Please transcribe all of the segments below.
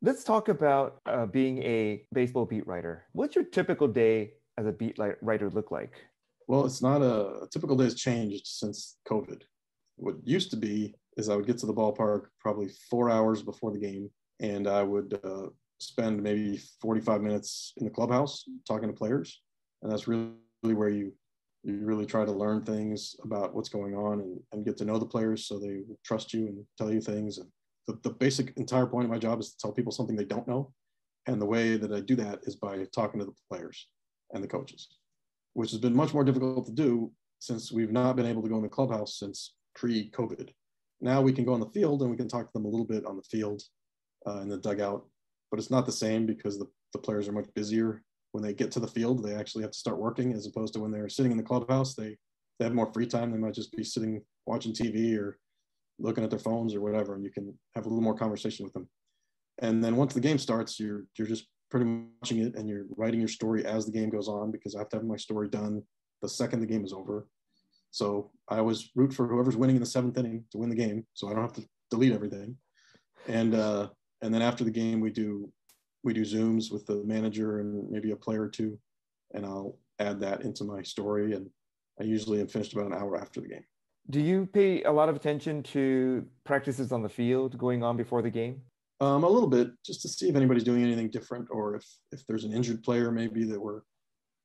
Let's talk about being a baseball beat writer. What's your typical day as a beat writer look like? Well, it's not a typical day has changed since COVID. What used to be is I would get to the ballpark probably 4 hours before the game, and I would spend maybe 45 minutes in the clubhouse talking to players. And that's really where you really try to learn things about what's going on and get to know the players so they trust you and tell you things. And the basic entire point of my job is to tell people something they don't know. And the way that I do that is by talking to the players and the coaches, which has been much more difficult to do since we've not been able to go in the clubhouse since pre-COVID. Now we can go on the field and we can talk to them a little bit on the field in the dugout, but it's not the same because the players are much busier. When they get to the field, they actually have to start working, as opposed to when they're sitting in the clubhouse, they have more free time. They might just be sitting watching TV or looking at their phones or whatever, and you can have a little more conversation with them. And then once the game starts, you're just pretty much watching it and you're writing your story as the game goes on, because I have to have my story done the second the game is over. So I always root for whoever's winning in the seventh inning to win the game, so I don't have to delete everything. And then after the game, we do Zooms with the manager and maybe a player or two, and I'll add that into my story. And I usually am finished about an hour after the game. Do you pay a lot of attention to practices on the field going on before the game? A little bit, just to see if anybody's doing anything different, or if there's an injured player maybe that we're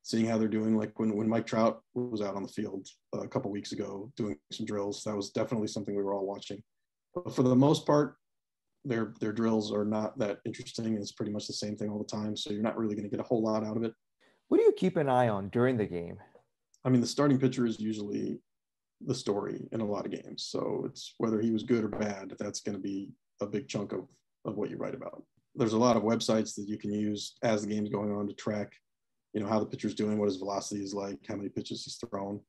seeing how they're doing. Like when Mike Trout was out on the field a couple weeks ago doing some drills, that was definitely something we were all watching. But for the most part, their drills are not that interesting. It's pretty much the same thing all the time, so you're not really going to get a whole lot out of it. What do you keep an eye on during the game? I mean, the starting pitcher is usually the story in a lot of games, so it's whether he was good or bad, that's going to be a big chunk of what you write about. There's a lot of websites that you can use as the game's going on to track, how the pitcher's doing, what his velocity is like, how many pitches he's thrown,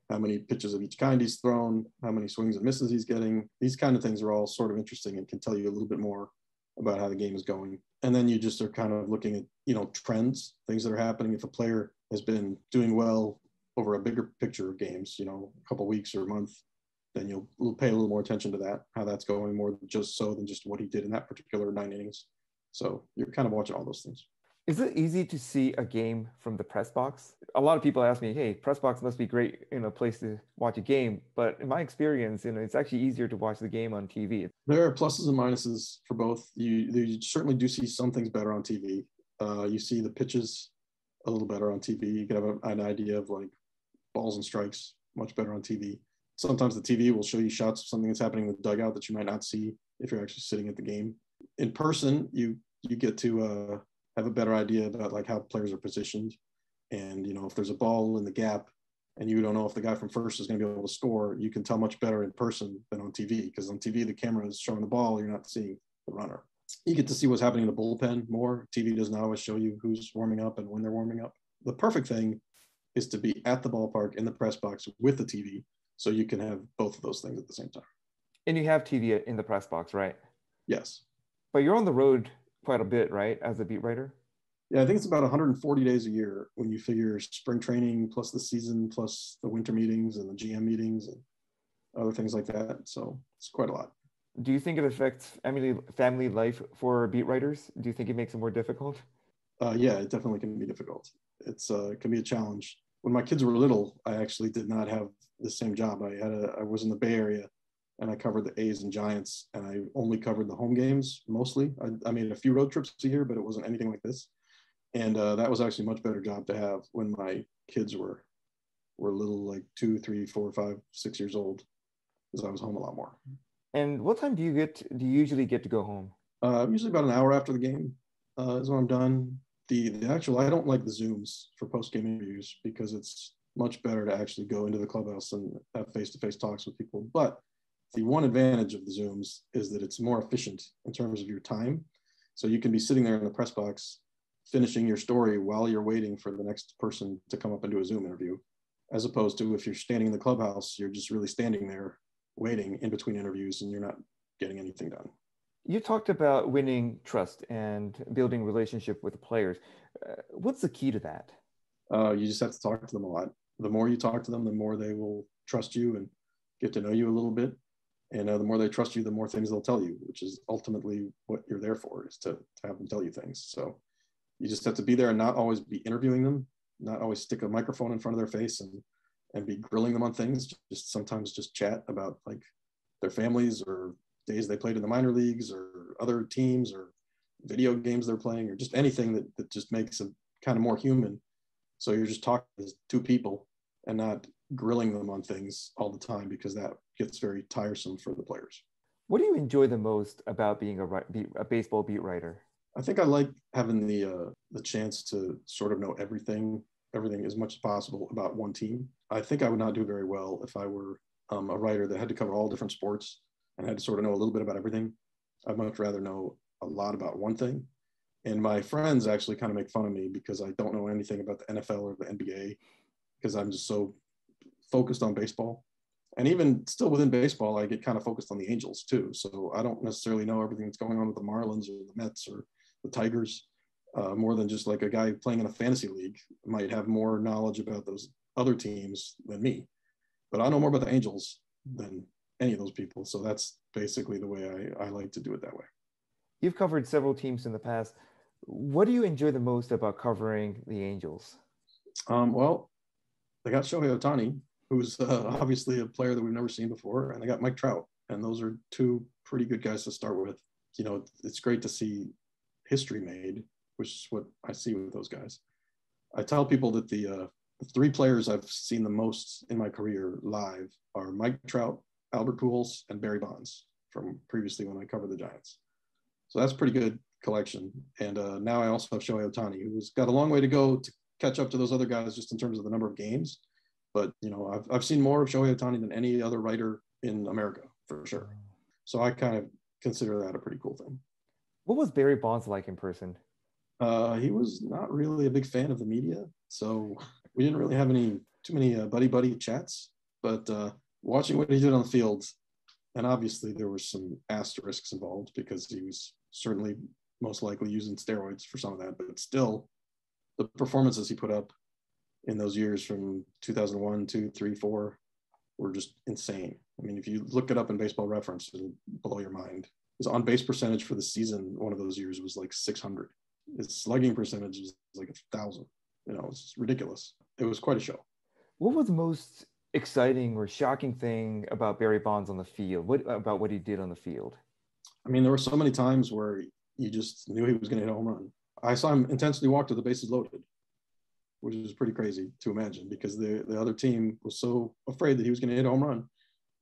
how many pitches of each kind he's thrown, how many swings and misses he's getting. These kind of things are all sort of interesting and can tell you a little bit more about how the game is going. And then you just are kind of looking at, trends, things that are happening. If a player has been doing well over a bigger picture of games, a couple of weeks or a month, then you'll pay a little more attention to that, how that's going more than just what he did in that particular 9 innings. So you're kind of watching all those things. Is it easy to see a game from the press box? A lot of people ask me, hey, press box must be great, place to watch a game. But in my experience, it's actually easier to watch the game on TV. There are pluses and minuses for both. You certainly do see some things better on TV. You see the pitches a little better on TV. You can have an idea of like balls and strikes much better on TV. Sometimes the TV will show you shots of something that's happening in the dugout that you might not see if you're actually sitting at the game. In person, you get to have a better idea about like how players are positioned. And, if there's a ball in the gap and you don't know if the guy from first is going to be able to score, you can tell much better in person than on TV, because on TV, the camera is showing the ball. You're not seeing the runner. You get to see what's happening in the bullpen more. TV doesn't always show you who's warming up and when they're warming up. The perfect thing is to be at the ballpark in the press box with the TV, so you can have both of those things at the same time. And you have TV in the press box, right? Yes. But you're on the road quite a bit, right, as a beat writer? Yeah, I think it's about 140 days a year when you figure spring training plus the season plus the winter meetings and the GM meetings and other things like that. So it's quite a lot. Do you think it affects family life for beat writers? Do you think it makes it more difficult? Yeah, it definitely can be difficult. It can be a challenge. When my kids were little, I actually did not have the same job. I was in the Bay Area, and I covered the A's and Giants, and I only covered the home games mostly. I made a few road trips a year, but it wasn't anything like this. And that was actually a much better job to have when my kids were little, like 2, 3, 4, 5, 6 years old, because I was home a lot more. And what time do you usually get to go home? Usually about an hour after the game is when I'm done. The actual, I don't like the Zooms for post-game interviews, because it's much better to actually go into the clubhouse and have face-to-face talks with people. But the one advantage of the Zooms is that it's more efficient in terms of your time. So you can be sitting there in the press box finishing your story while you're waiting for the next person to come up and do a Zoom interview, as opposed to if you're standing in the clubhouse, you're just really standing there waiting in between interviews and you're not getting anything done. You talked about winning trust and building relationship with the players. What's the key to that? You just have to talk to them a lot. The more you talk to them, the more they will trust you and get to know you a little bit. And the more they trust you, the more things they'll tell you, which is ultimately what you're there for, is to have them tell you things. So you just have to be there and not always be interviewing them, not always stick a microphone in front of their face and be grilling them on things. Just sometimes just chat about like their families or days they played in the minor leagues or other teams or video games they're playing or just anything that just makes them kind of more human. So you're just talking to two people and not grilling them on things all the time, because that gets very tiresome for the players. What do you enjoy the most about being a baseball beat writer? I think I like having the chance to sort of know everything as much as possible about one team. I think I would not do very well if I were a writer that had to cover all different sports and had to sort of know a little bit about everything. I'd much rather know a lot about one thing. And my friends actually kind of make fun of me because I don't know anything about the NFL or the NBA, because I'm just so focused on baseball. And even still within baseball, I get kind of focused on the Angels too. So I don't necessarily know everything that's going on with the Marlins or the Mets or the Tigers, more than just like a guy playing in a fantasy league might have more knowledge about those other teams than me. But I know more about the Angels than any of those people. So that's basically the way I like to do it that way. You've covered several teams in the past. What do you enjoy the most about covering the Angels? Well, they got Shohei Ohtani, who's obviously a player that we've never seen before, and they got Mike Trout. And those are two pretty good guys to start with. You know, it's great to see history made, which is what I see with those guys. I tell people that the three players I've seen the most in my career live are Mike Trout, Albert Pujols, and Barry Bonds from previously when I covered the Giants. So that's a pretty good collection. And now I also have Shohei Ohtani, who's got a long way to go to catch up to those other guys just in terms of the number of games. But, you know, I've seen more of Shohei Ohtani than any other writer in America, for sure. So I kind of consider that a pretty cool thing. What was Barry Bonds like in person? He was not really a big fan of the media. So we didn't really have too many buddy chats. But watching what he did on the field, and obviously there were some asterisks involved because he was certainly most likely using steroids for some of that. But still, the performances he put up in those years from 2001, 2, 3, 4 were just insane. I mean, if you look it up in Baseball Reference, it'll blow your mind. His on-base percentage for the season one of those years was like 600. His slugging percentage was like 1,000. You know, it's ridiculous. It was quite a show. What was the most exciting or shocking thing about Barry Bonds on the field? About what he did on the field? I mean, there were so many times where you just knew he was going to hit a home run. I saw him intentionally walk to the bases loaded, which is pretty crazy to imagine because the other team was so afraid that he was going to hit a home run.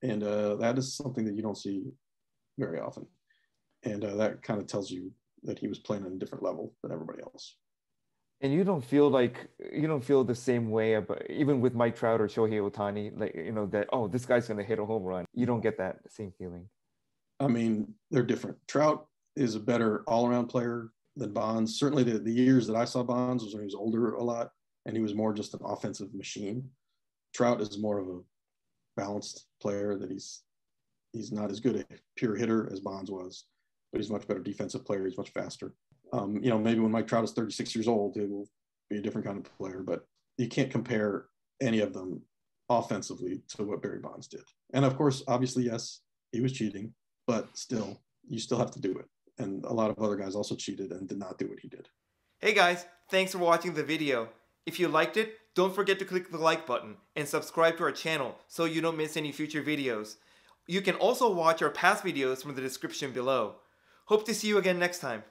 And that is something that you don't see very often. And that kind of tells you that he was playing on a different level than everybody else. And you don't feel the same way about, even with Mike Trout or Shohei Ohtani, like, you know, that, oh, this guy's going to hit a home run. You don't get that same feeling. I mean, they're different. Trout is a better all-around player than Bonds. Certainly the years that I saw Bonds was when he was older a lot, and he was more just an offensive machine. Trout is more of a balanced player, that he's not as good a pure hitter as Bonds was, but he's a much better defensive player. He's much faster. You know, maybe when Mike Trout is 36 years old, it will be a different kind of player, but you can't compare any of them offensively to what Barry Bonds did. And of course, obviously, yes, he was cheating, but still, you still have to do it. And a lot of other guys also cheated and did not do what he did. Hey guys, thanks for watching the video. If you liked it, don't forget to click the like button and subscribe to our channel so you don't miss any future videos. You can also watch our past videos from the description below. Hope to see you again next time.